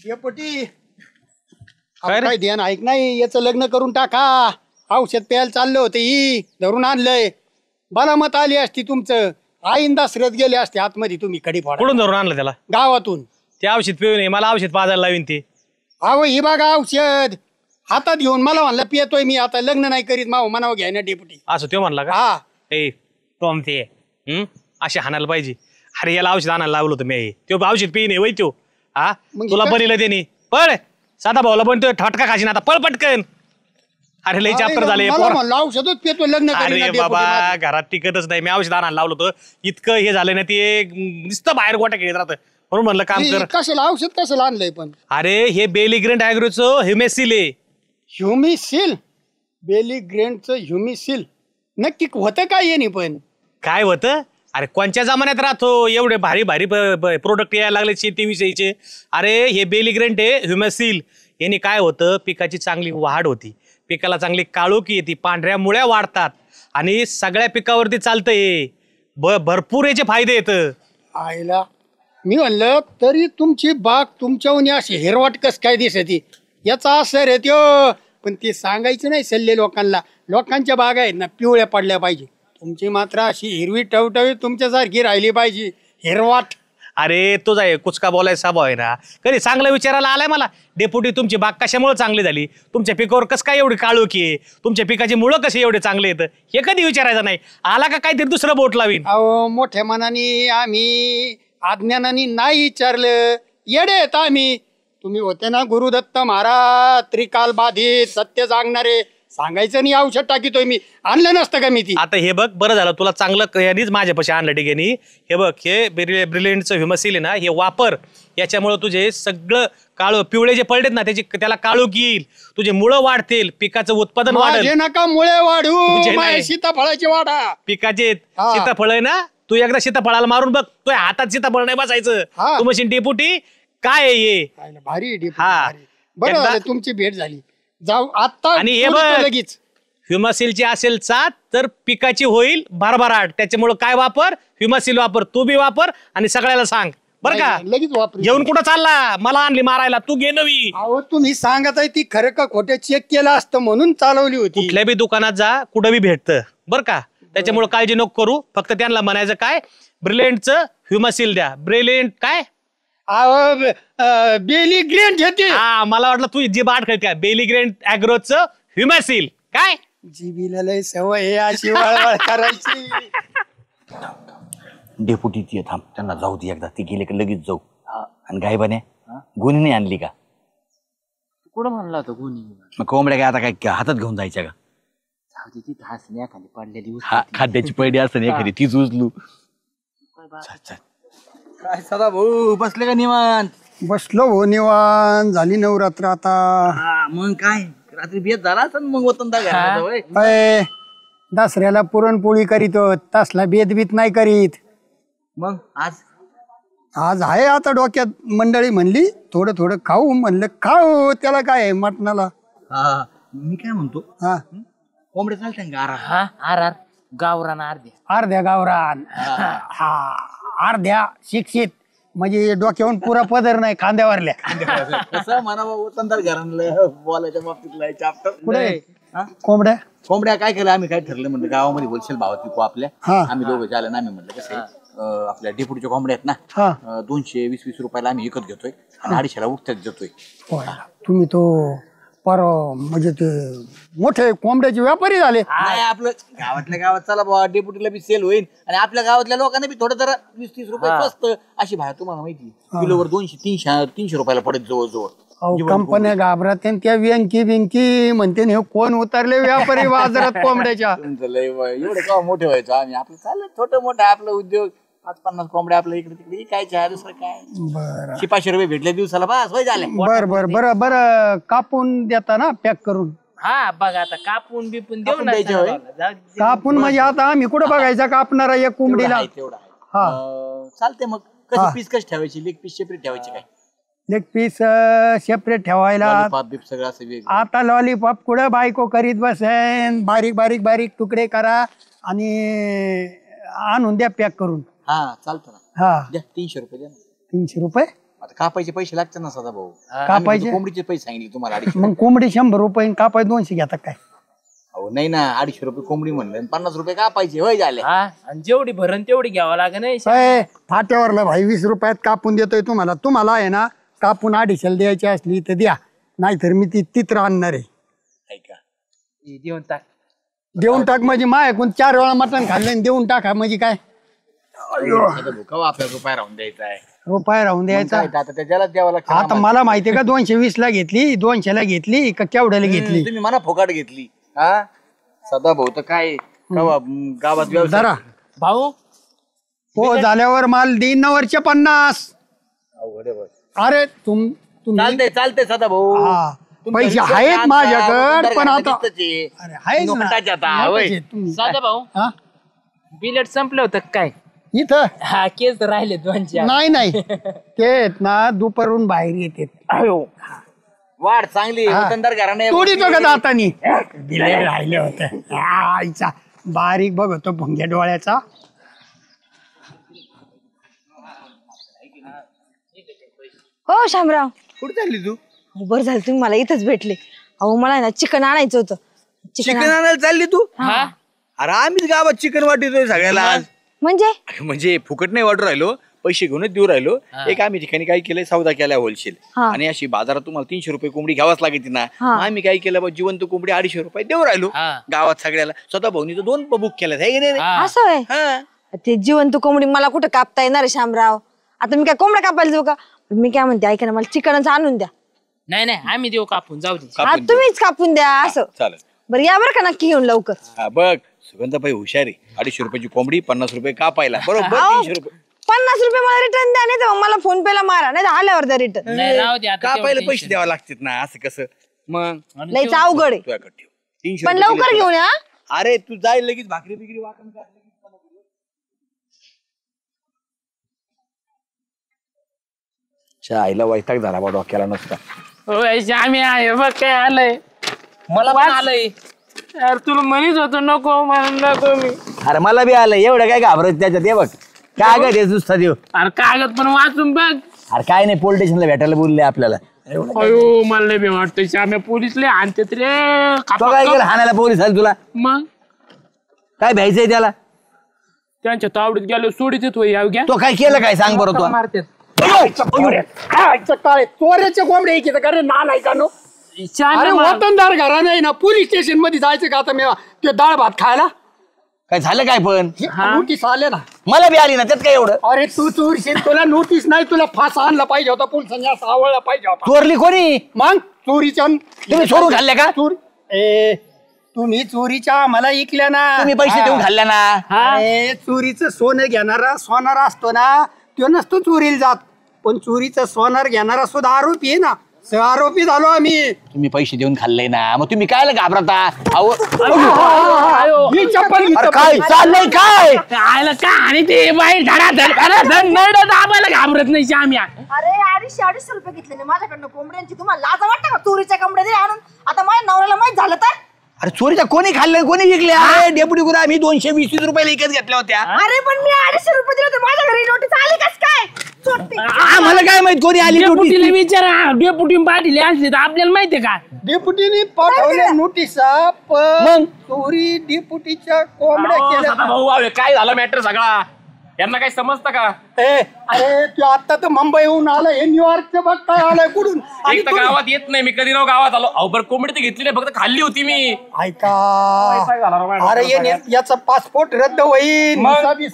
Deputy काय ध्यान ऐक नाही, याचं लग्न करून टाका. औषध प्यायला चाललं होतं ही धरून आणलंय. मला मत आली असती तुमचं, आईन दसऱ्यात गेले असते आतमध्ये तुम्ही कडी फोडा. कुठून धरून आणलं त्याला? गावातून. ते औषध पिऊ नये, मला औषध पाजायला लावीन ते. अहो ही बघा औषध हातात घेऊन मला म्हणलं पियतोय मी, आता लग्न नाही करीत माव मनाव घ्याय ना डेपुटी. असं तो म्हणला का? हा ए टॉम ते असे हाणायला पाहिजे. अरे याला औषध आणायला लावलं होतं मी. तो औषध पिणे वय तो. हा तुला बनिलं त्याने. पळ साधा भाऊला पण तो ठटका खाशीन आता. पळ पटकन. अरे लय चाप्टर झाले. औषधच पितो लग्न. अरे बाबा घरात टिकतच नाही. मी औषध आणायला लावलं होतं. इतकं हे झालं ना ते नुसतं बाहेर गोटा खेळत राहतं. म्हणून म्हणलं काम कर. कशाला औषध कशाला आणलंय पण? अरे हे बेलिग्रेंट ॲग्रोचं ह्युमेसिल आहे. ह्युमिसिल? बेलिग्रेंटचं ह्युमिसिल नक्की होतं काय येणे पण? काय होतं? अरे कोणत्या जमान्यात राहतो एवढे भारी भारी प्रोडक्ट यायला लागले शेतीविषयीचे. अरे हे बेलिग्रेंट आहे ह्युमेसिल. याने काय होतं, पिकाची चांगली वाढ होती, पिकाला चांगली काळोखी येते, पांढऱ्या मुळ्या वाढतात आणि सगळ्या पिकावरती चालतं हे. भरपूर याचे फायदे येतं. आईला मी म्हणलं तरी तुमची बाग तुमच्याहून अशी हिरवाट कस काय दिसती, याचा असर आहे त्यो. पण ते सांगायचं नाही सल्ले लोकांना. लोकांच्या बागा आहेत ना पिवळ्या पडल्या पाहिजे, तुमची मात्र अशी हिरवी टवटवी तुमच्यासारखी राहिली पाहिजे हिरवाट. अरे तुझा कुचका बोलायचा स्वभाव आहे ना. कधी चांगला विचारायला आलाय मला? डेपुटी तुमची बाग कशामुळे चांगली झाली, तुमच्या पिकावर कसं काय एवढी काळोखी आहे, तुमच्या पिकाची मुळं कसे एवढे चांगले येतं, हे कधी विचारायचं नाही. आला का काहीतरी दुसरं बोट लावीन. अहो मोठ्या मनाने आम्ही अज्ञानाने नाही विचारलं, येडे आहेत आम्ही. तुम्ही होते ना गुरुदत्त महाराज, त्रिकाल बाधित, सत्य सांगणारे. सांगायचं नाही औषध टाकीतोय मी, आणलं नसतं का मी ती. आता हे बघ बरं झालं तुला चांगलं यांनीच माझ्यापाशी आणलं ठिकाणी. हे बघ हे ब्रिलियंटचं ह्युमसिल आहे ना, हे वापर. याच्यामुळे तुझे सगळं काळं पिवळे जे पडलेत ना त्याला काळोख येईल, तुझे मुळं वाढतील, पिकाचं उत्पादन वाढेल. नका मुळे वाढू, सीताफळाची वाढा. पिकाचे सीताफळ आहे ना, तू एकदा सीताफळाला मारून बघ, तो हातात सीताफळ नाही बसायचं. तू मशीन डेपुटी काय आहे भारी. बरं तुमची भेट झाली, जाऊ आता. आणि हे बघ लगेच ह्युमसिलची असेल साथ तर पिकाची होईल भरभराट. त्याच्यामुळे काय वापर, ह्युमसिल वापर, तू बी वापर आणि सगळ्याला सांग बरं का. लगेच वापर. घेऊन कुठं चालला? मला आणली मारायला, तू घे नवी. अहो तुम्ही सांगत आहे ती खरं का खोटं चेक केलं असतं म्हणून चालवली होती. कुठल्या बी दुकानात जा, कुठं बी भेटतं बरं का. त्याच्यामुळे काळजी नको करू. फक्त त्यांना म्हणायचं काय, ब्रिलियंटचं ह्युमसिल द्या. ब्रिलियंट काय बेलिग्रेंट घेते. हा मला वाटलं तू जी बाट खेळते. बेलिग्रेंट ॲग्रोचं ह्युमसिल काय. जीबीला लय सवय आहे अशी वळवळ करायची. डेपुटी ती थांब, त्यांना जाऊ दे एकदा. ती गेले का लगेच जाऊ. आणि गायबाने गुन्हे नाही आणली का? कुठं म्हणला होता गुन्हे? मग कोंबड्या काय आता काय हातात घेऊन जायच्या का? खाली पडलेली खाद्याची पैडी असते एखादी तीच उचलू. काय सदा भाऊ बसले का निवांत? बसलो हो निवांत. झाली नवरात्र आता. मग काय रात्री बेत झाला असं मग वतनदार दसऱ्याला पुरणपोळी करीतो, तसला बेत बीत नाही करीत. मग आज आहे आता डोक्यात. मंडळी म्हणली थोडं थोडं खाऊ, म्हणलं खाऊ, त्याला काय आहे मटणाला. मी काय म्हणतो, कोंबड्या चालते का? आर गावरान अर्ध्या गावरान. हा अर्ध्या शिक्षित म्हणजे डोक्यावरून पुरा पदर नाही खांद्यावरल्या. कसं म्हणा वतनदार घरांना बोलायच्या बाबतीत चाप्टर. कुठे कोंबड्या काय केलं आम्ही, काय ठरलं म्हणलं गावामध्ये होलसेल भावात विकू आपल्या. आम्ही दोघं झाले ना. आम्ही म्हणलं कसं आपल्या डेपुटीच्या कोंबड्या आहेत ना, 220-20 रुपयाला आम्ही विकत घेतोय आणि 250ला उठत्यात देतोय. तुम्ही तो पर म्हणजे ते मोठे कोंबड्याचे व्यापारी झाले. नाही आपलं गावातल्या गावात चला बाबा, डेपुटीला बी सेल होईल आणि आपल्या गावातल्या लोकांना बी थोडं जरा 20-30 रुपये स्वस्त अशी बाहेर तुम्हाला माहिती किलोवर 200-300 रुपयाला पडत जवळजवळ. कंपन्या घाबरत त्या व्यंकी बिंकी म्हणते हे कोण उतरले व्यापारी बाजारात कोंबड्याच्या. एवढं का मोठे व्हायचं आम्ही, आपलं चाललं छोटं मोठं आपलं उद्योग. 50 कोंबड्या आपल्या इकडे तिकडे काय दुसरं काय. बरं 500 भेटल्या दिवसाला बस वय झाले. बरं कापून देता ना पॅक करून. हा बघा आता कापून बिपून देऊ ना. कापून म्हणजे आता आम्ही कुठं बघायचा कापणारा एक कोंबडीला. चालते. मग कशी पीस कशी ठेवायची, लेग पीस सेपरेट ठेवायची काय? लेग पीस सेपरेट ठेवायला. आता लॉलीपॉप कुठं बायको करीत बसेन. बारीक बारीक बारीक तुकडे करा आणि आणून द्या पॅक करून. हा चालतं ना. हा 300 रुपये द्या. 300 रुपये आता कापायचे पैसे लागतात ना सदा भाऊ. कापायचे? कोंबडीचे पैसे सांगितले तुम्हाला 250. मग कोंबडी 100 रुपये कापाय 200 घेतात काय? अहो नाही ना, 250 रुपये कोंबडी म्हणलं आणि 50 रुपये कापायचे होय झाले. हा आणि जेवढी भरण तेवढी घ्यावं लागेल नाही. काय फाट्यावरला भाई 20 रुपयात कापून देतोय तुम्हाला आहे ना, कापून 250 द्यायची असली तर द्या, नाहीतर मी ती तित्र आणणार आहे. ऐका देऊन टाक. देऊन टाक म्हणजे मायकून 4 वेळा मटण खाल्लं आणि देऊन टाका म्हणजे काय सदा भाऊ, केव्हा आपल्याला रुपया राहून द्यायचा आहे? रुपये राहून द्यायचा. आता त्याच्याला द्यावं लागतं. आता मला माहितीये का 220 ला घेतली, 200 ला घेतली का केवढ्याला घेतली? तुम्ही मला फुकाट घेतली. हा सदा भाऊ तर काय केव्हा गावात व्यवसाय. जरा भाऊ हो झाल्यावर माल देईन ना वरचे 50. अवघड आहे बघ. अरे तुम्ही चालतंय सदा भाऊ. हा, तुमच्या पैसे रिसर्च आहेत आमचा, माझ्याकडे उंदर पण घालण्यात आता दिसतंच आहे. अरे आहेच ना. नोटाचे आता, होय. नोटाचे तुम्ही साधा भाऊ हा? बिलेट संपलं होतं काय? इथं हा केस राहिले 2-4. नाही ते आहेत ना दुपारून बाहेर येतात. वाढ चांगली वतनदार घराणे. तोडी तो का दातानी दिले राहिले होते. आईचा बारीक बघतो भुंग्या डोळ्याचा. हो शामराव, कुठे चालली तू? बरं झालं तुम्ही मला इथंच भेटले. अहो मला ना चिकन आणायचं होतं. चिकन आणायला चालली तू? हा अरे आम्हीच गावात चिकन वाटतोय सगळ्याला आज. म्हणजे फुकट नाही वाटू राहिलो, पैसे घेऊनच देऊ राहिलो. एक आम्ही ठिकाणी काय केलंय, सौदा केलाय होलसेल. हा. आणि अशी बाजारात तुम्हाला 300 रुपये कोंबडी घ्यावाच लागते ना. हा. मग आम्ही काय केलं, जिवंत कोंबडी 250 रुपये देऊ राहिलो हा. गावात सगळ्याला. स्वतः भाऊनीचं 2 बुक केलं. हा. असं आहे. ते जिवंत कोंबडी मला कुठं कापता येणार आहे शामराव? आता मी काय कोंबड्या कापायला जाऊ का? मी काय म्हणते ऐका ना, मला चिकनच आणून द्या. नाही आम्ही देऊ कापून, जाऊ दे. हा तुम्हीच कापून द्या असं. चालेल. बरं या बरं का नक्की घेऊन लवकर. हा बघ सुगंधाबाई हुशार आहे. 250 रुपयाची कोंबडी 50 रुपये कापायला बरोबर. अहो, 300 रुपये 50 रुपये मला रिटर्न द्या, नाही तर मग मला फोन पे ला मारा, नाही तर आल्यावर द्या रिटर्न. नाही राहू दे आता. कापायला तेवढं पैसे द्यावे लागतात ना, असं कसं मग. लईच अवघड आहे. तुझ्याकडे ठेव. 300 पण रुपये लवकर दिले घेऊन या. तर. अरे तू जाय लगेच भाकरी बिकरी वाकण कर. आईला वैताग झाला बा डोक्याला नसता. आम्ही आहे बघ काय आलंय. मला पण आलंय. यार तुला म्हणत होतो नको म्हणून नको मी. अरे मला बी आलं, एवढं काय घाबरत त्याच्यात. हे बघ कागद आहे नुसता देऊ. अरे कागद पण वाचून बघ. अरे काय नाही, पोलीस स्टेशनला भेटायला बोलले आपल्याला. अयो मला लय बी वाटतंय श्याम्या पोलीसले आणतात रे. तो काय केलं हाणायला पोलीस आले तुला? मग काय भ्यायचंय त्याला? त्यांच्या तावडीत गेलो सोडीत येतो या घ्या. तो काय केलं काय सांग बरं. तो मारतात. चोऱ्याच्या कोंबड्या इथे का रे नालायकानो? अरे श्याम्या वतनदार घरा नाही ना, पोलीस स्टेशन मध्ये जायचं का आता मी ते डाळ भात खायला? काय झालं काय पण? नोटीस आले ना. मला बी आली ना, त्यात काय एवढं? अरे तू चोरशील, तुला नोटीस नाही, तुला फास आणला पाहिजे होता, पोलिसांनी असं आवडला पाहिजे होता. चोरली कोणी? मग चोरीच्या तुम्ही सोडून खाल्ल्या का? तुम्ही चोरीच्या मला ऐकल्या ना. तुम्ही पैसे देऊन खाल्ल्या ना. अरे चोरीचं सोनं घेणारा सोनार असतो ना, तो नसतो चोरीला जात. पण चोरीचं सोनार घेणारा सुद्धा आरोपी आहे ना. आरोपी झालो आम्ही. तुम्ही पैसे देऊन खाल्ले ना, मग तुम्ही काय घाबरता? अहो ही चप्पल अरे काय चाललंय काय? आयला का आणि ते बाई धडाधड नरडत आम्हाला घाबरत नाही श्याम्या. अरे 250 रुपये घेतले ना माझ्याकडनं कोंबड्यांची. तुम्हाला लाज वाटतं का चोरीच्या कोंबड्या दिल्या आणून? आता माझ्या नवऱ्याला माहित झालं तर? अरे चोरीच्या कोणी खाल्लं, कोणी विकले? अरे डेप्युटी गुरु आम्ही 220 रुपयाला विकत घेतल्या होत्या. अरे पण मी 250 रुपये दिले होते, माझ्या घरी नोटीस आली कस काय? आम्हाला काय माहित कोणी आली डेपुटीला नोटीस? विचारा. डेपुटी पाटील असले तर आपल्याला माहितीये का? डेप्युटीने पाठवल्या नोटिसा, पण चोरी डेप्युटीच्या कोंबड्या केल्या. भाऊ काय झालं मॅटर सगळा? यांना काही समजतं का? अरे तू आता तर मुंबईहून आलाय, हे न्यूयॉर्कचं बघ काय आलाय कुठून. आणि एक तर गावात येत नाही मी, कधी राव गावात आलो. अहो बरं कोंबडी तर घेतली नाही, फक्त खाल्ली होती मी. ऐका, अरे याचा पासपोर्ट रद्द होईल,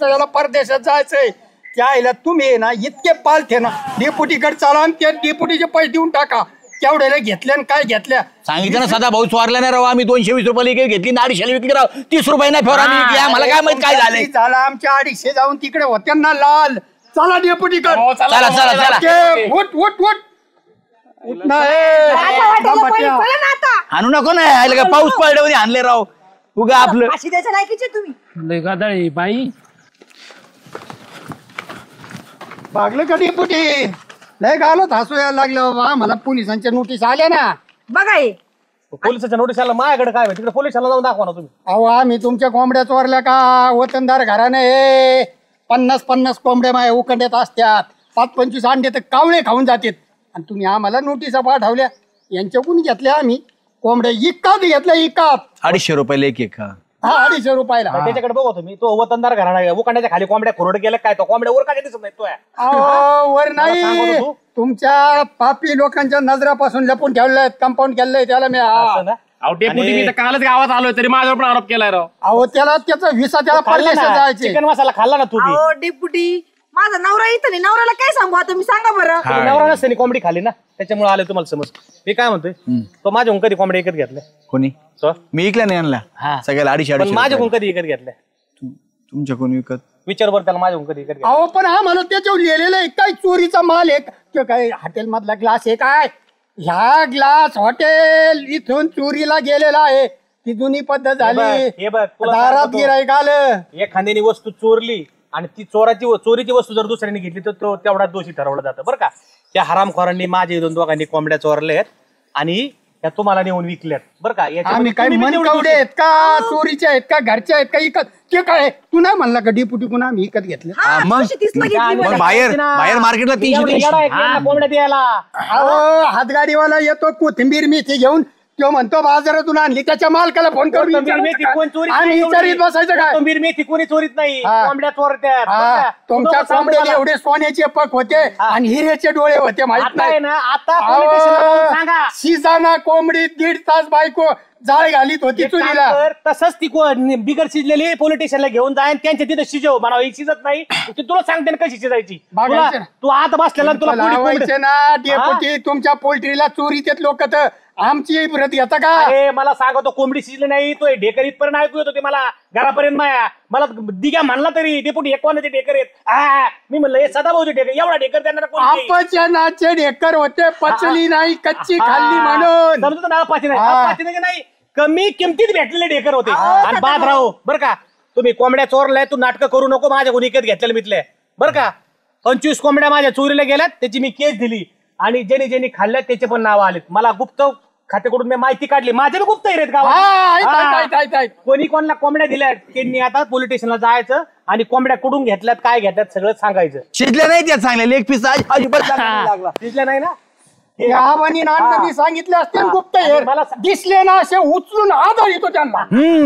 याला परदेशात जायचंय. त्या तुम्ही ना इतके पालथे ना, डेप्युटीकडे चाला आणि त्या डेप्युटीचे पैसे देऊन टाका. केवढ्याला घेतल्या आणि काय घेतल्या सांगितलं ना, सदा भाऊ चोरला नाही राव. आम्ही 220 रुपयाला घेतली, 250 विकली राव. 30 रुपये नाही फेवर आम्ही विकली. आम्हाला काय माहित काय झालंय. झाला आमच्या 250 जाऊन तिकडे होत्या ना लाल. चला डेप्युटीकडे. हो, चला, चला चला चला. उठ उठ उठ उठ ना. आणू नको ना, आयला काय पाऊस पडल्यावर आणले राव. उगा आपलं अशी त्याच्या लायकीचे तुम्ही. लय गादाळी बाई. भागलं का डेप्युटी? लय घालत हसू यायला लागलं बाबा. मला पोलिसांच्या नोटीस आल्या ना. बघा हे पोलिसाच्या नोटीस आला माझ्याकडे काय तिकडे पोलिसाला जाऊन दाखवा ना तुम्ही. अहो आम्ही तुमच्या कोंबड्या चोरल्या का? वतनदार घराने 50-50 कोंबड्या माझ्या उकंड्यात असतात. 25 अंडे तर कावळे खाऊन जातात आणि तुम्ही आम्हाला नोटिसा पाठवल्या. यांच्याकडून घेतल्या आम्ही कोंबड्या इकात घेतल्या इकात. 250 रुपयाला एक हा. हा 250 रुपयाला. त्याच्याकडे बघतो तुम्ही तो वतनदार घराणा उकांड्याच्या खाली कोंबड्या खुरड गेलं काय तो कोंबड्या वर काय दिसत नाही तो अहो, वर नाही सांगू तू. तुमच्या पापी लोकांच्या नजरापासून लपून ठेवलंय कंपाऊंड केलंय त्याला मी. अहो डेपुटी मी तर कालच गावात आलोय तरी माझ्यावर पण आरोप केलाय राव. अहो त्याला त्याचा विसा त्याला परदेशात जायचे. चिकन मसाला खाल्ला ना तू बी. अहो डेपुटी माझा नवरा इथं नाही, नवऱ्याला काय सांगू आता मी, सांगा बरं. तुम्ही नवरा नसते कोंबडी खाली ना त्याच्यामुळे आले तुम्हाला समज. मी काय म्हणतोय तो माझ्याहून कधी कोंबड्या विकत घेतल्या कोणी तो? मी ऐकला नाही आणला सगळ्याला 250 पण माझ्याहून कधी विकत घेतल्या तुमच्या कोणी विकत विचार बरं त्याला माझ्याहून कधी विकत घेतल्या. अहो पण हा मला त्याच्यावर लिहिलेलं आहे काय चोरीचा माल आहे तो काय हॉटेल मधला ग्लास आहे काय. ह्या ग्लास हॉटेल इथून चोरीला गेलेला आहे. ती जुनी पद्धत झाली. हे बघ, तुला दारात सांगतो. गिराईक आलं. एखाद्याने वस्तू चोरली आणि ती चोरीची वस्तू जर दुसऱ्याने घेतली तर तो तेवढा दोषी ठरवला जातं बरं का. त्या हरामखोरांनी माझे दोघांनी कोंबड्या चोरल्यात आणि त्या तुम्हाला नेऊन विकल्यात बरं का. आम्ही याच्यामध्ये काय तुम्ही बी तेवढे मनकवडे आहेत का चोरीचे आहेत का घरचे आहेत का इकत ते काय तू नाही म्हणला का डिपुटी कुणा आम्ही इकत घेतलं. हा, मग? 230 ला घेतली मग बरं. बाहेर मार्केटला दोषी. एवढे 300 येडा आहे की यांना कोंबड्या द्यायला. अहो हातगाडीवाला येतो कोथिंबीर मेथी घेऊन तो म्हणतो बाजारातून आणली त्याच्या मालकाला फोन करून कोथिंबीर मेथी कोण चोरीत आणि नाही विचारित एवढी. बसायचं काय. कोथिंबीर मेथी कोणी चोरीत नाही हा. कोंबड्या चोरत्यात बरं हा, का. तुमच्या तू नको सांगू कोंबड्याला मला. एवढे सोन्याचे पक होते आणि हिरेचे डोळे होते माहित आता आहे नाही. ना आता police station ला जाऊन सांगा. शिजाना कोंबडी 1.5 तास बायको जाळ घालीत होती एक काम चुलीला. कर, तसंच ती बिगर शिजलेली पोलिटिशियनला घेऊन जाय आणि त्यांच्या तिथे शिजव म्हणावं ही शिजत नाही ते तुला सांगते ना कशी शिजायची. बघायचं तुला- ना. तू आत बसलेला आणि तुला कोंबडी- लावायचे कोंबडी- ना डेपुटी तुमच्या पोल्ट्रीला चोरी देत लोक तर आमची व्रत घेता का. अरे मला सांगतो कोंबडी शिजली नाही तो ढेकर इथपर्यंत ऐकू येतो ते मला घरापर्यंत माया मला दिघ्या म्हणला तरी डेपुटी एक कोणाचे ढेकर आहेत. मी म्हणलं हे सदाभाऊचे ढेकर एवढा ढेकर त्यांना कोणी अपचनाचे ढेकर होते पचली नाही कच्ची खाल्ली म्हणून. समजतो ना पाची नाही हा. पाची नाही कमी किमतीत भेटलेले ढेकर होते आणि बाद राहो बरं का. तुम्ही कोंबड्या चोरलाय तू नाटकं करू नको माझ्या कोणी विकत घेतलेलं मितले बरं का. 25 कोंबड्या माझ्या चोरीला गेल्यात त्याची मी केस दिली आणि ज्यांनी खाल्ल्यात त्याचे पण नाव आलेत. मला गुप्त खात्याकडून मी माहिती काढली माझे गुप्त आहेत हा, आहेत, आहेत, आहेत. कोणी कोणाला कोंबड्या दिल्यात त्यांनी आता पोलीस स्टेशनला जायचं आणि कोंबड्या कुठून घेतल्यात काय घेतल्यात सगळं सांगायचं. शिजल्या नाही त्या चांगल्या लेग पीस अजिबात चांगला नाही लागला. दिसलं नाही ना या आबांनी नाटकांनी सांगितले असते ना गुप्त हेर मला दिसले ना असे उचलून आधार येतो त्यांना.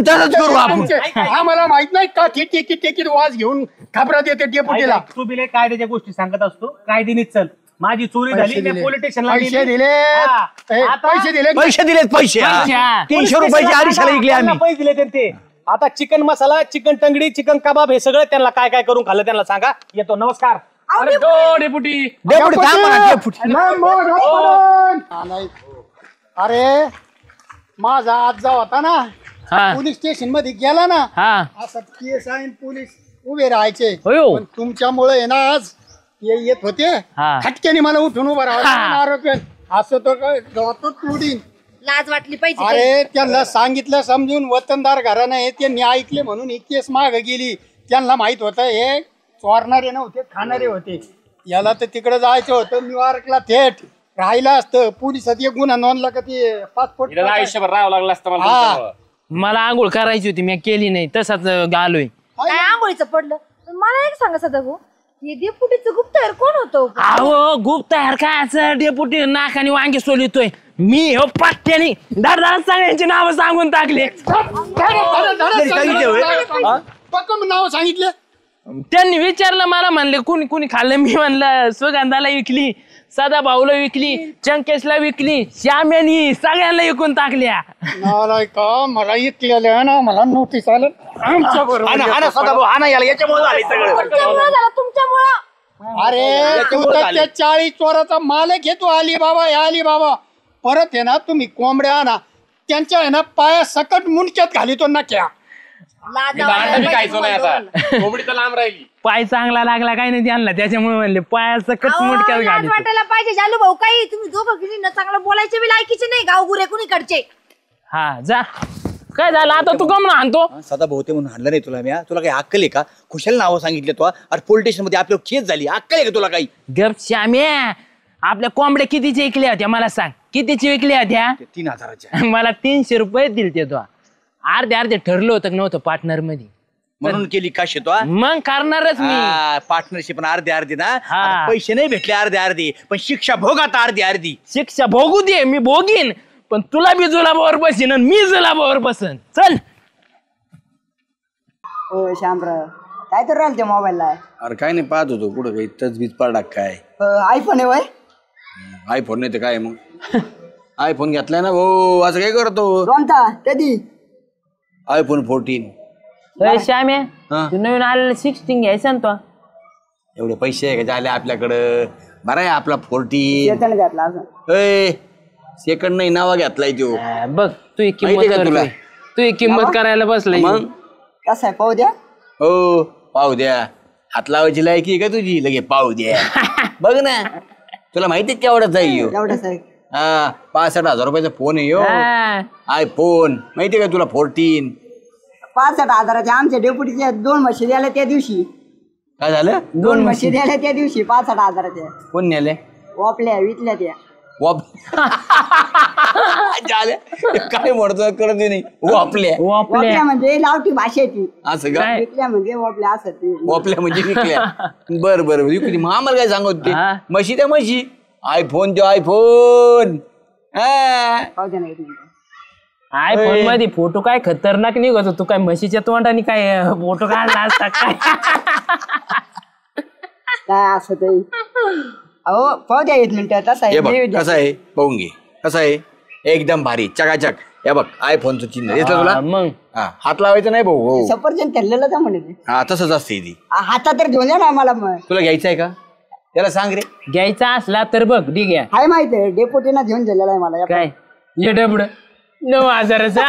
तसंच करू आपण. आम्हाला माहित नाही का टिकीट वाज घेऊन खबरात येते डेपुटीला. तू बिले कायद्याच्या गोष्टी सांगत असतो कायद्याने चल माझी चोरी झाली पैसे मी दिले. पोलीस स्टेशनला पैसे गेली. दिले हा. ए, आता- पैसे दिले पैसे दिलेत पैसे हा. पैसे. 300 रुपयाची 250 विकले आम्ही. पैसे दिले त्यांचे. आता चिकन मसाला चिकन टंगडी चिकन कबाब हे सगळं त्यांना काय काय करून खाल्लं त्यांना सांगा. येतो नमस्कार. अहो, अरे हो डेपुटी डेपुटी थांब म्हणा, डेपुटी. नाही, मग आपण. हा, नाही. अरे माझा आजा होता ना हा पोलीस स्टेशन मध्ये गेला ना हा असं केस आहे पोलीस उभे राहायचे. होय. पण तुमच्यामुळे आहे ना आज हे येत होते हा. खटक्याने मला उठून उभा राहावं आरोप आहे. असं तो काय जातो तुडीन. लाज वाटली पाहिजे. अरे त्यांना सांगितलं समजून वतनदार घराणं आहे त्यांनी ऐकले म्हणून ही केस माग गेली. त्यांना माहित होतं हे चोरणारे नव्हते खाणारे होते. याला तर तिकडे जायचं होतं न्यूयॉर्कला थेट राहिलं असतं पोलिसात एक गुन्हा नोंदला का ते पासपोर्ट आयुष्यभर राहावं लागलं असतं मला हा. तुमच्यामुळं. मला आंघोळ करायची होती मी केली नाही तसाच आलोय. काय आंघोळीचं पडलं पण मला एक सांगा सदा भाऊ हे डेपुटीचं गुप्तहेर कोण होतं. अहो गुप्त यार काय डेपुटी नाकाने वांगे सोलितोय मी हो पाट्याने दार सगळ्यांची नावं सांगून टाकले. नाव सांगितलं त्यांनी विचारलं मला म्हणले कुणी कुणी खाल्लं मी म्हणलं सुगंधाला विकली सदा भाऊला विकली चंकेशला विकली श्याम्यानी सगळ्यांना विकून टाकल्या. नालाय का मला इकलेलं ना मला नोटीस आलं आमच्या याच्यामुळे तुमच्यामुळं झालं तुमच्यामुळं. अरे तू तर त्या 40 चोराचा मालक घेतो अलिबाबा या अलिबाबा परत आहे ना तुम्ही कोंबड्या आणा त्यांच्या आहे ना पाया सकट मुंडक्यात घालितो ना क्या. लाज वाटायला पाहिजे तुम्हाला. कोंबडी तर लांब राहिली पाय चांगला लागला काही नाही त्यांना त्याच्यामुळे म्हणले पायाचं कट अहो, मुटक्यात लाज घाली. वाटायला पाहिजे जालू भाऊ काही तुम्ही दोघं किती न चांगलं बोलायचे बी लायकीचे नाही गावगुरे कुणीकडचे. हा जा काय झालं आता तू कम ना आणतो. सदा बहुते म्हणून हाणलं नाही तुला मी हा? तुला काही अक्कल आहे का खुशाल नावं सांगितले तो अरे पोलीस स्टेशन मध्ये आपल्यावर केस झाली अक्कल आहे का तुला काही. गप श्याम्या आपल्या कोंबड्या कितीच्या विकल्या होत्या मला सांग कितीची विकल्या होत्या. 3000च्या मला 300 रुपये दिले ते तो अर्धे ठरलं होतं का नव्हतं पार्टनर मध्ये म्हणून केली का शेतो मग करणारच मी. पार्टनरशिप अर्धी अर्धी ना हा. आता पैसे नाही भेटले अर्धे अर्धी पण शिक्षा भोग आता अर्धी अर्धी. शिक्षा भोगू दे, मी भोगीन, पण तुला बी जुलाबावर बसीन आणि मी जुलाबावर बसन. चल. हो शामराव काय तर राहिलं त्या मोबाईलला? अरे काय नाही पाहत होतो कुठं काही तजबीज पडला काय. आयफोन आहे वय? आयफोन नाही तर काय मग आयफोन घेतलाय ना भाऊ असं काय करतो. कोणता कधी? आयफोन 14. श्याम्या हा. तू नवीन आलेलं 16 घ्यायचा ना तो. एवढे पैसे आहे का झाले आपल्याकडं. बरं आहे आपला 14. येताना घातला असं. सेकंड नाही नावा घेतलाय तो. बघ तू एक किंमत माहितीये का तुला? करतोय. तू एक किंमत करायला बसलाय. मग कसं आहे पाहू द्या. हो पाहू द्या. हात लावायची लायकी आहे का तुझी लगे पाहू द्या. बघ ना तुला माहिती केवढा जाईल एवढंच आहे. 65,000 रुपयाचा फोन आहे यो. हा. आयफोन माहितीये का तुला 14. 65,000 आमच्या डेप्युटीच्या 2 म्हशी द्यायला त्या दिवशी. काय झालं? 2 म्हशी द्यायला त्या दिवशी 65,000. कोण नेले? वापल्या विकल्या त्या. झाल्या काय म्हणतो कळत नाही. वापल्या वापल्या म्हणजे लावटी भाषा ती. असं का? विकल्या म्हणजे वापल्या असं ते. वापल्या म्हणजे विकल्या. बर बर विकली. मग आम्हाला काय सांगत होते हा. म्हशी त्या म्हशी. आयफोन तो आयफोन. पाहू द्या ना एक मिनिट. आयफोन मध्ये फोटो काय खतरनाक निघत होतो. काय म्हशीच्या तोंडाने काय फोटो काढला असता काय. काय असं ते. अहो पाहू द्या 1 मिनिट. तसं हे बघ आहे कसं आहे पाहून घे. कसं आहे एकदम भारी चकाचक. हे बघ आयफोनचं चिन्ह दिसलं तुला. मग हा हात लावायचं नाही भाऊ. हो सफरचंद ठरलेलं तर म्हणे ते. हा तसंच असते ती. हातात तर घेऊन या ना आम्हाला. मग तुला घ्यायचं आहे का त्याला सांग रे. घ्यायचा असला तर बघ ठीक आहे. हाय माहिती आहे डेप्युटीनं घेऊन दिलेला आहे मला. काय ये डबड 9,000चा.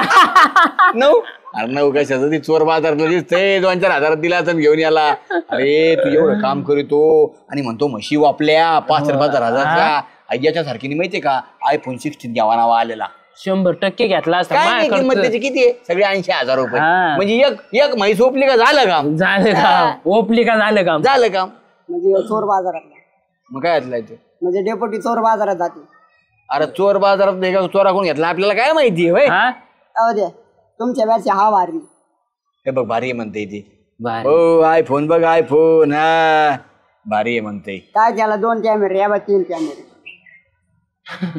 9. अरे 9 कशाचं ती चोर बाजारातलं दिसतंय. 2-4 हजारात दिला तर घेऊन याला. अरे तू एवढं काम करीतो आणि म्हणतो म्हशी वापल्या 5,000-5,000 याच्यासारखी नाही माहितीये का आयफोन 16 घ्यावा नावा आलेला. 100% घेतला असता काय नाही किंमत माझ्याकडचं. त्याची किती आहे सगळे 80,000 रुपये. हा. म्हणजे एक म्हैस ओपली का झालं काम. झालं का ओपली का झालं काम. झालं काम. म्हणजे चोर बाजारात. मग काय घातलाय ते. म्हणजे डेप्युटी चोर बाजारात जाते. अरे चोर बाजारात नाही का चोरा कोण घेतला आपल्याला काय माहिती होय. हा जाऊ द्या तुमच्या बॅच हा वारी. हे बघ भारी आहे म्हणते ती. बर हो आयफोन बघ आयफोन. हा भारी आहे म्हणते. काय त्याला 2 कॅमेरे या 3 कॅमेरे.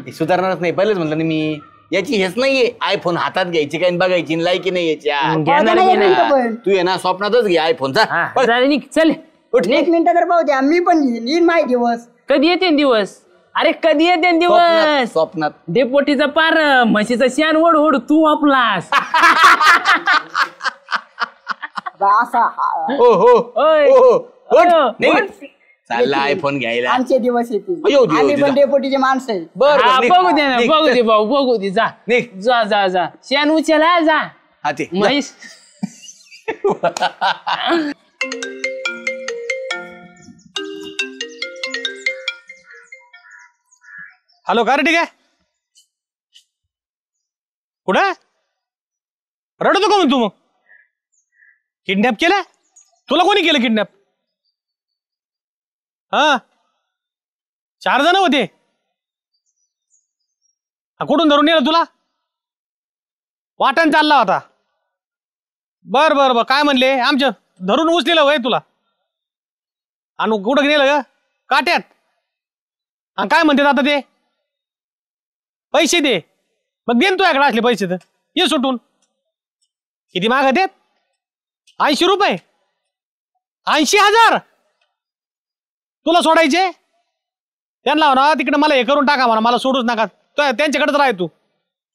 हे सुधारणारच नाही. पहिलेच म्हणलं ना मी याची हेच नाहीये. आयफोन हातात घ्यायची काय बघायची लायकी नाही याच्या. घेणार नाही, की नाही? मिनिटं पण. तू ये ना स्वप्नातच घे आयफोनचा. हा, चालेल, निघ, चल. 1 मिनिट तर पाहू द्या. मी पण येईन माहिती दिवस. कधी येते दिवस. अरे कधी येते दिवस. स्वप्नात डेपोटीचा पार म्हशीचा शान ओढ ओढ तू आपलास. असा हो हो ओय. हो हो उठ, अयो, निघ. उठ. चालला आयफोन घ्यायला. आमचे दिवस येतील. अयो, दिवस, आम्ही पण दिवस. डेपोटीचे माणसं आहे. बर हा, बर, बघू निघ. दे ना निघ, बघू चल. दे भाऊ बघू दे. जा निघ. जा जा जा शान उचला जा. हा ते म्हैस. हॅलो का रे ठीक आहे कुठं रडतो का मग तू. मग किडनॅप केलं तुला कोणी केलं किडनॅप. हा 4 जण होते. हा, कुठून धरून नेलं तुला. वाटण चालला होता. बर बर बर काय म्हणले आमच्या धरून उचलेलं वय तुला. आणि कुठं नेलं ग काट्यात. आणि काय म्हणतात आता ते पैसे दे. मग देन तुझ्याकडे असले पैसे तर ये सुटून. किती मागत आहेत 80 रुपये. 80,000 तुला सोडायचे. त्यांना म्हणा तिकडे मला हे करून टाका म्हणा मला सोडूच नका. त्यांच्याकडेच राह तू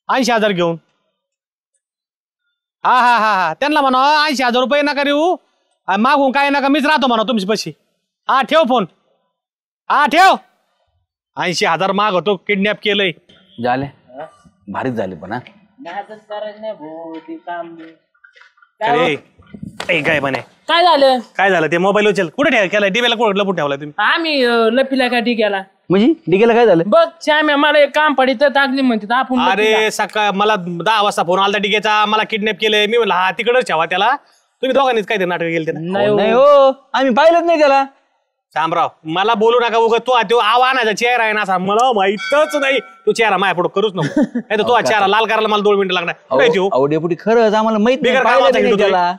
80,000 घेऊन. हा हा हा हा त्यांना म्हणा 80,000 रुपये नका देऊ. मागून काय नका मीच राहतो म्हणा तुमच्या पैसे. हा ठेव फोन. हा ठेव. 80,000 मागवतो किडनॅप केलंय. झाले भारीच झाले पण हा. अरे ए, काय म्हणे काय झालं. काय झालं ते मोबाईल उचल कुठे ठेव केलाय डीबीला कुठे लपून ठेवलाय तुम्ही. आम्ही लपीला का गेला. म्हणजे डिगेला काय झालं. बघ श्याम्या मला एक काम पडित टाकली म्हणते आपण अरे सकाळ मला 10 वाजता फोन आला डिगेचा मला किडनॅप केलंय. मी म्हणलं हा तिकडच ठेवा त्याला. तुम्ही दोघांनीच काय ते नाटक केलं ते ना. नाही हो आम्ही पाहिलंच नाही त्याला. शामराव मला बोलू नका उगा तू तो आव्हानाचा चेहरा आहे ना असा मला माहितच नाही. तू चेहरा माझ्या पुढे करूच नको. नाही तर तो चेहरा लाल करायला मला 2 मिनिटं लागणार. कुठे आहे तो? अहो डेपुटी खरंच आम्हाला माहित नाही, बिगर पाहिलं कामाचा नाही हिंडतोय. त्याला.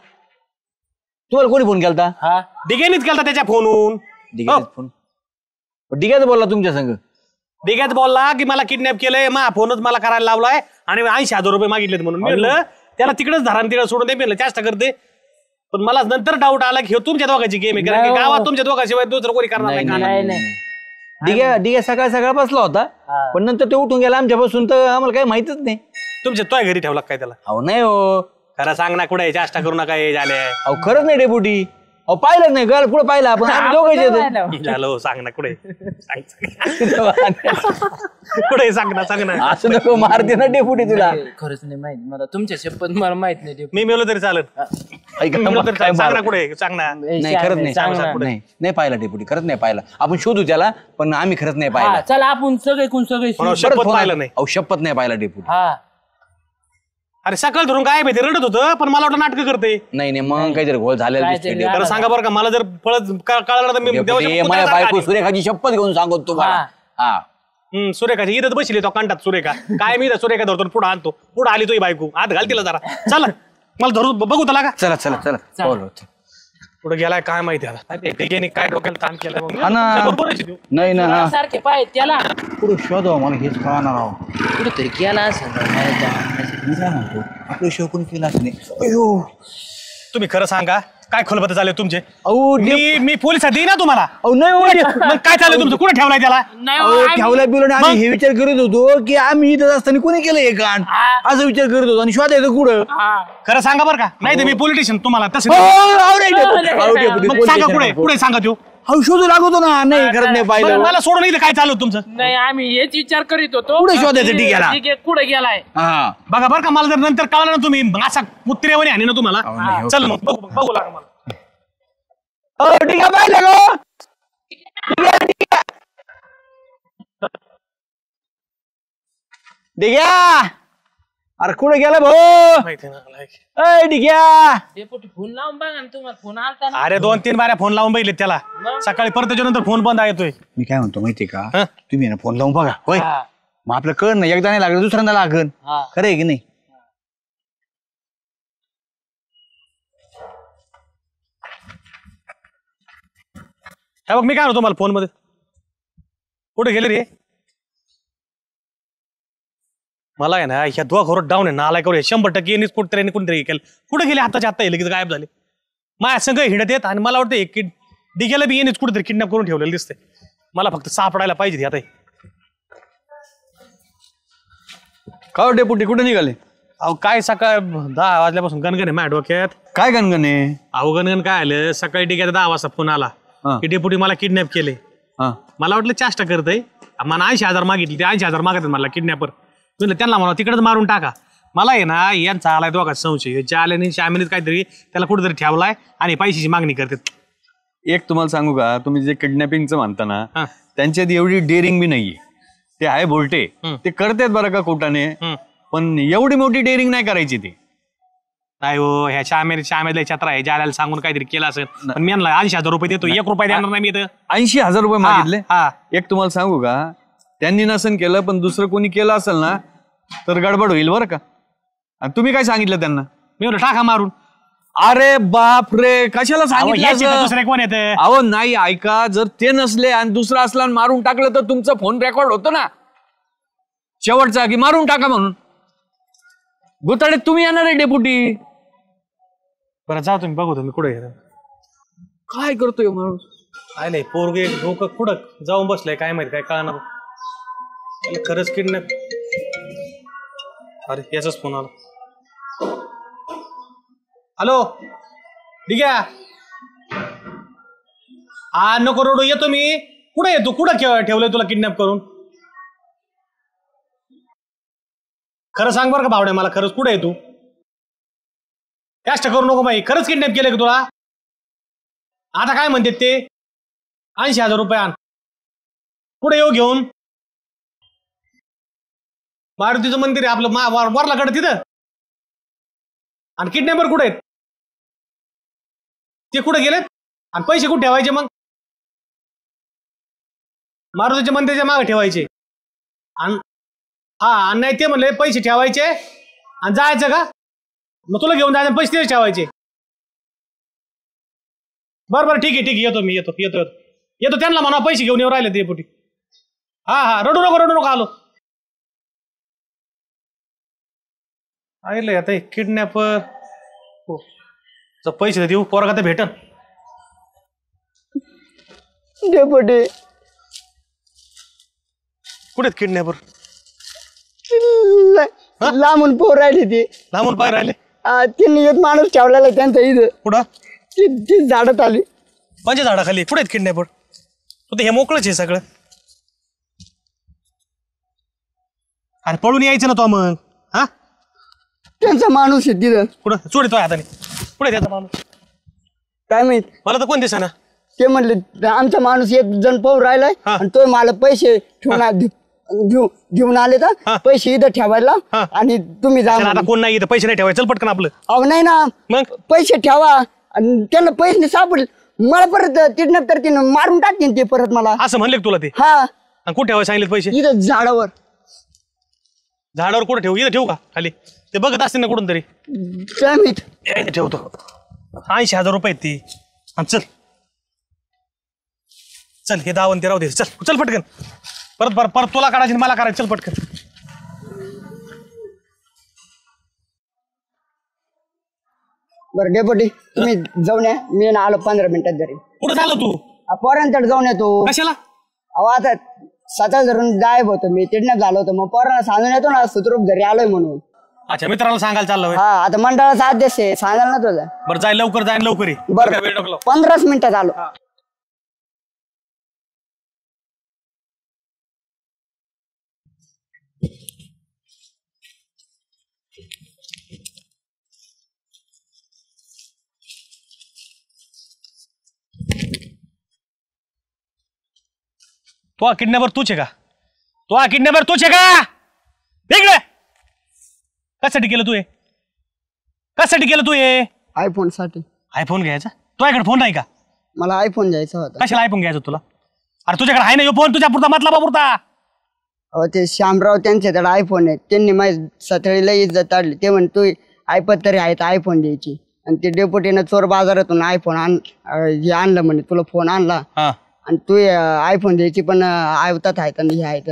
तुम्हाला कोणी फोन केलता? हा डिगेनीच केलता त्याच्या फोनहून. डिग्याचा फोन? डिग्याचा बोलला तुमच्या संग? डिग्यात बोलला की मला किडनॅप केलंय, मा फोनच मला करायला लावलाय आणि 80,000 रुपये मागितलेत म्हणून. मी म्हणलं त्याला तिकडेच धरा तिकडे सोडून दे. मी म्हणलं चेष्टा करते, पण मला नंतर डाऊट आला की तुमच्या दोघांची गेम आहे, कारण की गावात तुमच्या दोघांशिवाय दुसरं कोणी करणार नाही. नाही नाही डिग्या सकाळ बसला होता, पण नंतर ते उठून गेला आमच्यापासून, तर आम्हाला काही माहितच नाही. तुमच्या तो घरी ठेवला काय त्याला? अहो नाही हो, खरं सांग ना, कुठे चेष्टा करू नका. हे झाले अहो खरंच नाही डेपुटी. अहो पाहिलंच नाही, घर पुढे पाहिलं आपण, आम्ही दोघं झालं. सांग ना कुठे, कुठे सांग ना. असं नको मारते ना डेपुटी तुला. खरंच नाही माहित मला, तुमच्या शपथ मला माहित नाही. मी मेलो तरी चालत. सांग ना कुठे, सांग ना. नाही खरंच नाही, नाही पाहिला डेपुटी, खरंच नाही पाहिला. आपण शोधू त्याला, पण आम्ही खरंच नाही पाहिला. चला आपण सगळे म्हणून शपथ पाहिलं नाही. अहो शपथ नाही पाहिला डेपुटी. हा अरे सकाळ धरून काय माहिती रडत होतं, पण मला वाटलं नाटकं करते. नाही मग काहीतरी घोळ झालेला दिसतोय डेपुटी. बरं सांगा बरं का, मला जर पळत कळलं तर मी डेपुटी, माझ्या बायको सुरेखाची शपथ घेऊन सांगतो तुम्हाला. हा सुरेखाची इथं बसली तो कंटात. सुरेखा काय, मी सुरेखा धरतो पुढे आणतो. पुढे आली तो बायको, हात घाल तिला जरा. चला मला धरून बघू त्याला का. चला पुढे गेलाय काय माहिती आता. काय डोक्याला ताण केलं नाही ना सारखे पाय त्याला पुढे शोधा, मला हेच कळणार आहो. कुठेतरी केला असेल. मी काय म्हणतो, आपलं शो कोणी केला नाही. अयो तुम्ही खरं सांगा, काय खोलबत झाले तुमचे? अहो मी पोलिसात देईन ना तुम्हाला. अहो नाही मग काय चाललंय तुमचं? कुठे ठेवलाय त्याला? ठेवला बिवला आम्ही हे विचार करत होतो की आम्ही इथं असताना कोणी केलं हे कांड, असं विचार करत होतो. आणि शोधायचं कुठं? खरं सांगा बरं का, नाही तर मी पोलीस स्टेशन तुम्हाला तसं. मग सांगा कुठे सांगा तो. अहो शोधू लागतो ना. नाही खरंच नाही पाहिलं. मला सोडून इथं काय चालू तुमचं? नाही आम्ही हेच विचार करीत होतो. कुठे शोधायचं डिग्याला? कुठे गेलाय? हा बघा बरं का, मला जर नंतर कळलं ना तुम्ही असा कुत्र्यावानी आणि ना तुम्हाला. चल मग बघू लागा मला. डिग्या पाहिलं गो. डिग्या अरे कुठे गेला भाऊ? माहिती ना. अय डिग्या डेपुटी फोन लावून बघा ना, तुम्हाला फोन आलता ना. अरे 2-3 बाऱ्या फोन लावून बघितले त्याला. सकाळी परत त्याच्यानंतर फोन बंद येतोय. मी काय म्हणतो माहितीये का, तुम्ही ना फोन लावून बघा. होय मग आपलं कळ ना, एकदा नाही लागलं दुसऱ्यांदा लागन. खरं आहे की नाही? हे बघ मी काय म्हणतो तुम्हाला फोन मध्ये, कुठे गेले रे? मला आहे ना ह्या दोघांवर डाऊन आहे, नालाय करू 100% कुठेतरी केलं. कुठे गेले? आताच्या आता लगेच गायब झाले. माझ्या संघ हिंडत येत आणि मला वाटतं एक डिग्याला बी येणेच कुठेतरी किडनॅप करून ठेवलेलं दिसतंय. मला फक्त सापडायला पाहिजे आता. का डेपुटी कुठे निघाले? अहो काय सकाळ 10 वाजल्यापासून गणगण आहे माझ्या डोक्यात. काय गणगण आहे? अहो गणगण काय आलं, सकाळी डिग्याचा 10 वाजता फोन आला की डेपुटी मला किडनॅप केले. मला वाटलं चेष्टा करतय, मला 80,000 मागितले. ते 80,000 मागत मला किडनॅपर. म्हणलं त्यांना मला तिकडेच मारून टाका. मला आहे ना यांचा आलाय दोघा संशय. आल्याने श्यामीने काहीतरी त्याला कुठेतरी ठेवलाय आणि पैशाची मागणी करतात. एक तुम्हाला सांगू का, तुम्ही जे किडनॅपिंगचं म्हणता ना, त्यांच्यात एवढी डेअरिंग बी नाहीये. ते आहे भोलटे, ते करतात बरं का कोर्टाने, पण एवढी मोठी डेअरिंग नाही करायची ती. नाही हो, ह्या श्यामेला छत्रा आहे, जायला सांगून काहीतरी केलं असेल. पण मी 80,000 रुपये देतो, 1 रुपया देणार नाही मी इथं. 80,000 रुपये मागितले. हा. एक तुम्हाला सांगू का, त्यांनी नसन केलं पण दुसरं कोणी केलं असेल ना तर गडबड होईल बरं का. आणि तुम्ही काय सांगितलं त्यांना? मी म्हणलं टाका मारून. अरे बाप रे, कशाला सांगितलं? दुसरे कोण येते? अहो नाही, ऐका, जर ते नसले आणि दुसरा असला आणि मारून टाकलं तर तुमचा फोन रेकॉर्ड होतो ना शेवटचा, की मारून टाका म्हणून. गुताडे तुम्ही येणार आहे डेपुटी. बरं जा तुम्ही, बघू तुम्ही कुठे काय करतोय माणूस? काय नाही, पोरगे डोकं कुठं जाऊन बसलंय काय माहिती, काय कळणार. खरंच किडनॅप. अरे याचाच फोन आला. हॅलो ठीक आहे. हा नको रोडो, येतो मी. कुठे येतो? कुठं ठेवलंय तुला किडनॅप करून? खरं सांग बरं का भावड्या मला, खरंच कुठे आहे तू? कष्ट करू नको बाई, खरंच किडनॅप केलंय का तुला? आता काय म्हणतात ते 80,000 रुपये आण. कुठे येऊ घेऊन? मारुतीचं मंदिर आहे आपलं वरला कडे तिथं. आणि किडनॅपर कुठे आहेत? ते कुठे गेलेत? आणि पैसे कुठे ठेवायचे मग? मारुतीच्या मंदिराच्या मागे ठेवायचे. आणि हा नाही, ते म्हणले पैसे ठेवायचे आणि जायचं का? मग तुला घेऊन जायचं, पैसे ठेवायचे. बरं बरं ठीक आहे येतो मी येतो त्यांना म्हणा पैसे घेऊन येऊ राहिले डेपुटी. हा रडू नको आलो. आले आता किडनॅपर पैसे देऊ पोरगा तर भेटन. डेपुटी कुठे किडनॅपर? लांबून पोर राहिली ती. लांबून पाय राहिले. त्यांनी एक माणूस ठेवलेला त्यांचा इथं. कुठं? ती झाडात आली. म्हणजे झाडाखाली कुठे आहेत किडनॅपर? तू हे मोकळच आहे सगळं. अरे पळून यायचं ना तो मग. हा त्यांचा माणूस आहे तिथं. कुठं? चोरी तो हाताने कुठे त्याचा माणूस? काय माहित. मला तर कोण दिसेना. ते म्हणले आमचा माणूस एक जण पाहून राहिलाय आणि तो मला पैसे घेऊन आले तर पैसे इथं ठेवायला आणि तुम्ही जा. आता कोण नाही इथं पैसे नाही ठेवायचं. चल पटकन आपलं. अहो नाही ना मग पैसे ठेवा आणि त्यांना पैसे सापडले मला परत किडनॅप करतील मारून टाकतील ते परत मला. असं म्हणले तुला ते? हा. कुठे ठेवायला सांगितले पैसे? इथं झाडावर. झाडावर कुठे ठेवू? इथं ठेवू का खाली? ते बघत असतील ना कुठून तरी. काय माहित. ठेवतो. 80,000 रुपये ती. चल चल हे 10 राहू दे. चल पटकन. परत तुला काढायची मला करायचं. चल पटकन. बरं डेपुटी तुम्ही जाऊन या. मी ना आलो 15 मिनिटात घरी. कुठं झालं तू? पोरांकडे जाऊन येतो. कशाला? अहो आता 7 धरून गायब होतो मी. किडनॅप झालो होतो. मग पोरांना सांगून येतो ना सुखरूप घरी आलोय म्हणून. अच्छा मित्राला सांगायला चाललं. हा आता मंडळाचा अध्यक्ष आहे सांगाल ना तुझा. बरं जाय लवकर ये. बरं 15 मिनिटात आलो. तो किडनॅपर तूच आहे का? किडनॅपर तूच आहे का? इकडे कशासाठी केलं तू हे? कशासाठी केलं तू हे? आयफोन साठी. आयफोन घ्यायचा? तुझ्याकडे फोन नाही का? मला आयफोन घ्यायचा होता. कशाला आयफोन घ्यायचा तुला? अरे तुझ्याकडे आहे ना फोन तुझ्या पुरता मतलबापुरता. अहो ते श्यामराव त्यांच्याकडे आयफोन आहे. त्यांनी माझी सतळीला इज्जत काढली. ते म्हण तू ऐपत तरी आहे आयफोन द्यायची. आणि ते डेपुटीनं चोर बाजारातून आयफोन हे आणलं म्हणे तुला फोन आणला आणि तू आयफोन द्यायची पण आयवतात आहेत आणि हे आहेत.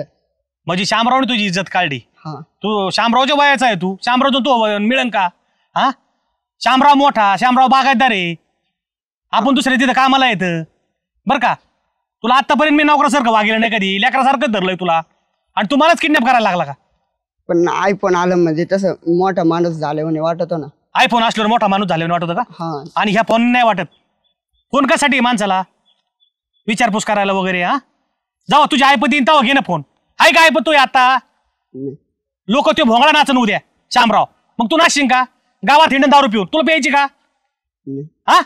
म्हणजे शामरावने तुझी इज्जत काढली. हा तू शामरावच्या वयाचा आहे. तू शामराव तो मिळन का? हा शामराव मोठा, शामराव बागायतदार आहे. आपण दुसऱ्या तिथं कामाला येतं बरं का. तुला आतापर्यंत मी नोकरासारखं वागेलं नाही कधी. लेकरासारखं धरलंय तुला आणि तू मलाच किडनॅप करायला लागला का? पण आयफोन आलं म्हणजे तसं मोठा माणूस झाले म्हणे वाटतो ना. आयफोन असल्यावर मोठा माणूस झाल्यावर वाटतं का? हा. आणि ह्या फोन नाही वाटत. फोन कशासाठी माणसाला? विचारपूस करायला वगैरे. हा जावा तुझ्या आयपत येईन तेव्हा घे ना फोन. आहे का आयपत तू आता? लोक तो भोंगळा नाचन उद्या शामराव. मग तू नाचशील का? गावात हिंडून दारू पिऊन तुला प्यायची का? हा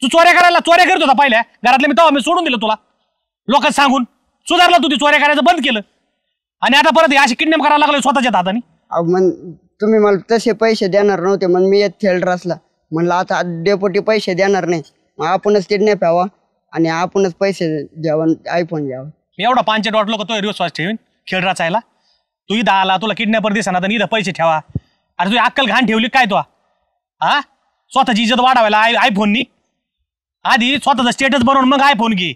तू चोऱ्या करत होता पहिल्या घरातल्या. मी सोडून दिलं तुला लोकांना सांगून. सुधारला तू ती चोऱ्या करायचं बंद केलं आणि आता परत अशी किडनॅप करायला लागलं स्वतःच्या हाताने. मग तुम्ही मला तसे पैसे देणार नव्हते मग मी येत थेल्डरसला म्हणलं आता डेपोटी पैसे देणार नाही मग आपणच किडनॅप व्हावा आणि आपणच पैसे द्यावा आयफोन घ्यावा. मी एवढा 5 वाटलो का तो विश्वास ठेवीन खेळ रचायला. तू इथं आला तुला किडनॅपर दिसणार तर इथं पैसे ठेवा. अरे तुझी अक्कल घाण ठेवली काय तू? हा स्वतःची इज्जत वाढवायला आयफोननी आधी स्वतःचा स्टेटस बनवून मग आयफोन घे.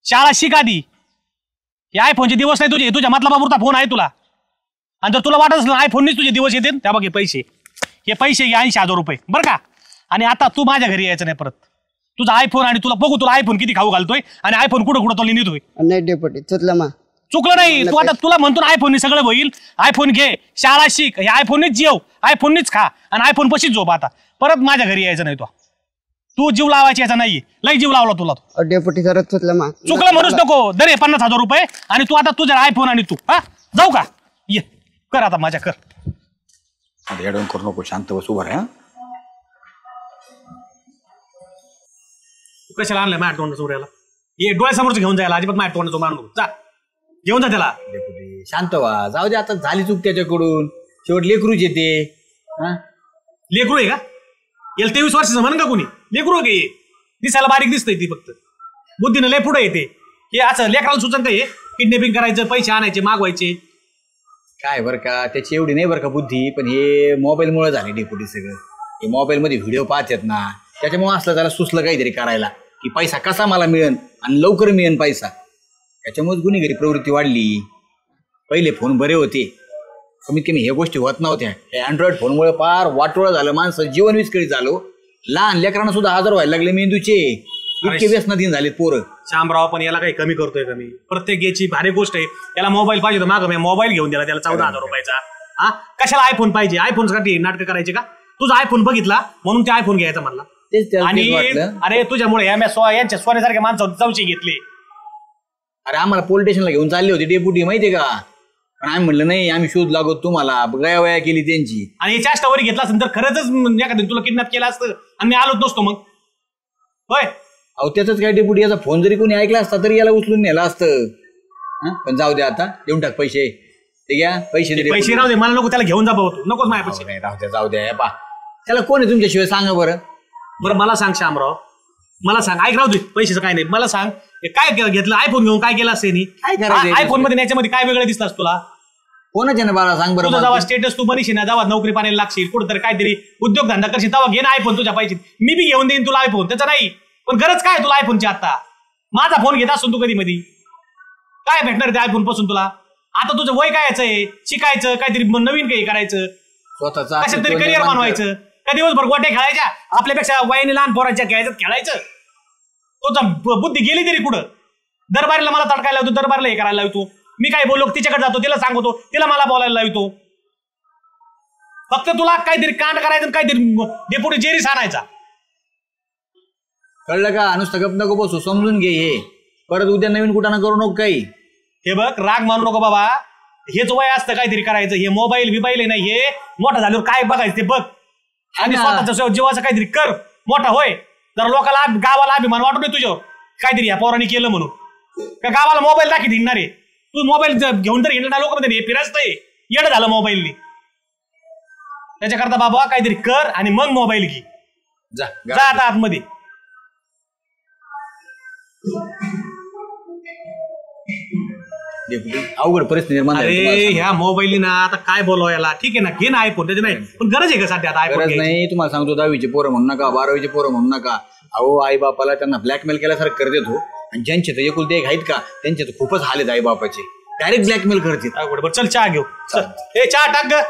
शाळा शिक आधी. हे आयफोनचे दिवस नाही तुझे. तुझ्या मतलबापुरता फोन आहे तुला. आणि जर तुला वाटत असलं आयफोननीच तुझे दिवस येतील त्या बघ हे पैसे घे 80,000 रुपये बरं का. आणि आता तू माझ्या घरी यायचं नाही परत. तुझा आयफोन आणि तुला बघू तुला आयफोन किती खाऊ घालतोय आणि आयफोन कुठं तो नेतोय. नाही डेपोटी चुकलं नाही. तू आता तुला म्हणतो आयफोन सगळं होईल. आयफोन घे शाळा शिक हे आयफोननीच जेव आयफोननीच खा आणि आयफोन पशीच झोप. आता परत माझ्या घरी यायचं नाही. तू जीव लावायची याचा नाहीये. लई जीव लावला तुला. डेपोटी जरा चुकलं म्हणूच नको. दरे 50,000 रुपये आणि तू आता तुझ्या आयफोन आणि तू हा जाऊ का? ये कर आता माझ्या कर. एडवून करू नको. शांत बस उभा रे. कशाला आणलंय माझ्या तोंड चोऱ्याला? हे डोळ्यासमोरच घेऊन जायला अजिबात माझ्या तोंड मारू नको. जा घेऊन जा त्याला. शांत व्हा. जाऊ दे आता झाली चूक त्याच्याकडून. शेवट लेकरूच येते. लेकरू आहे का? याला 23 वर्षाचं म्हण का कोणी? लेकरू आहे का? दिसायला बारीक दिसतंय ती फक्त. बुद्धीनं लय पुढे येते. हे असं लेकराला सुचन काय? किडनॅपिंग करायचं पैसे आणायचे मागवायचे काय बरं का. त्याची एवढी नाही बरं का बुद्धी. पण हे मोबाईल मुळे झाले डेपुटी सगळं. हे मोबाईल मध्ये व्हिडिओ पाहतात ना त्याच्यामुळे असलं त्याला सुचलं काहीतरी करायला की पैसा कसा मला मिळेल आणि लवकर मिळेल पैसा. त्याच्यामुळेच गुन्हेगारी प्रवृत्ती वाढली. पहिले फोन बरे होते, कमीत कमी ह्या गोष्टी होत नव्हत्या. हे अँड्रॉइड फोनमुळे फार वाटोळं झालं, माणसं जीवन विस्कळीत झालो. लहान लेकरांना सुद्धा आजार व्हायला लागले मेंदूचे. इतके व्यसनाधीन झालेत पोरं. शामराव पण याला काही कमी करतोय कमी. प्रत्येक याची भारी गोष्ट आहे. याला मोबाईल पाहिजे तर मागं मी मोबाईल घेऊन दिला त्याला 14,000 रुपयाचा. हा कशाला आयफोन पाहिजे? आयफोन साठी नाटक करायचे का? तुझा आयफोन बघितला म्हणून ते आयफोन घ्यायचा म्हणला. आणि अरे तुझ्यामुळे यांच्या सोन्यासारख्या माणसावर चौची घेतली. अरे आम्हाला पोलीस स्टेशनला घेऊन चालले होते डेप्युटी, माहितीये का? पण आम्ही म्हणलं नाही, आम्ही शोध लागतो तुम्हाला. गयावया केली त्यांची. आणि याच्या स्टोरी घेतला असेल तर खरंच एखाद्या तुला किडनॅप केला असतं आणि मी आलोच नसतो मग. होय अहो त्याच काय डेप्युटी, याचा फोन जरी कोणी ऐकला असता तरी याला उचलून नेलं असतं. पण जाऊ दे, आता देऊन टाक पैसे. ते घ्या पैसे. पैसे राहू दे, मला नको. त्याला घेऊन जा भाऊ, नकोच माझ्या पैसे. नाही राहू द्या, जाऊ द्या. पा त्याला कोण आहे तुमच्याशिवाय सांगा बरं. बरं मला सांग शामराव, मला सांग. ऐक राहू दे पैशाचं काय नाही. मला सांग काय घेतलं आयफोन घेऊन काय केलं असं आयफोन मध्ये याच्यामध्ये काय वेगळं दिसलं तुला? कोणाच्या ना बाळा सांग बरं. जेव्हा स्टेटस तू बनशील ना, जेव्हा नोकरी पाण्याला लागशील, कुठेतरी काहीतरी उद्योगधंदा करशील, तेव्हा घे ना आयफोन तुझ्या पाहिजे. मी बी घेऊन देईन तुला आयफोन, त्याचं नाही. पण गरज काय तुला आयफोनची? आता माझा फोन घेत असून तू कधी मध्ये काय भेटणार ते आयफोन पासून तुला? आता तुझं वय काय यायचंय? शिकायचं काहीतरी नवीन काही करायचं, स्वतःचा कशात तरी करिअर बनवायचं. का दिवसभर गोट्या खेळायच्या? आपल्यापेक्षा वयाने लहान पोरांच्या खेळायचं. तुझा बुद्धी गेली तरी कुठं? दरबारीला मला तडकायला लावतो, दरबारला हे करायला लावतो. मी काय बोललो तिच्याकडे जातो, तिला सांगतो, तिला मला बोलायला लावतो. फक्त तुला काहीतरी कांड करायचं, काहीतरी डेपुटी जेरीस आणायचा. कळलं का? नुसतं गप नको बसू, समजून घे. हे परत उद्या नवीन कुठं करू नको काही. हे बघ, राग मारू नको बाबा. हेच वय असतं काहीतरी करायचं. हे मोबाईल बिबाईल नाही, हे मोठा झाल्यावर काय बघायचं ते बघ. आणि स्वतःच्या जीवाचं काहीतरी कर. मोठा होय, जरा लोकांना गावाला अभिमान वाटू नये तुझ्यावर काहीतरी या पोरांनी केलं म्हणून. का गावाला मोबाईल दाखवत हिंडणार आहे तू? मोबाईल घेऊन तर हिंडणार लोक मध्ये फिरायचंय. येणं झालं मोबाईलनी. त्याच्याकरता बाबा काहीतरी कर आणि मग मोबाईल घे. जा आता आतमध्ये. अवघड परिस्थिती निर्माण झाली. अरे ह्या मोबाईल ना आता काय बोलावं याला. ठीक आहे ना, घे ना आयफोन, त्याची नाही. पण गरज आहे का सध्या आता आयफोन? गरज नाही. तुम्हाला सांगतो, 10वीचे पोरं म्हणू नका, 12वीचे पोरं म्हणू नका. अहो आई बापाला त्यांना ब्लॅकमेल केल्यासारखं कर देतो. आणि ज्यांचे तर एकुलते एक आहेत का, त्यांचे तर खूपच हाल आहेत आई बापाचे. डायरेक्ट ब्लॅकमेल करतील. चल चहा घेऊ. चल हे चहा टाक ग.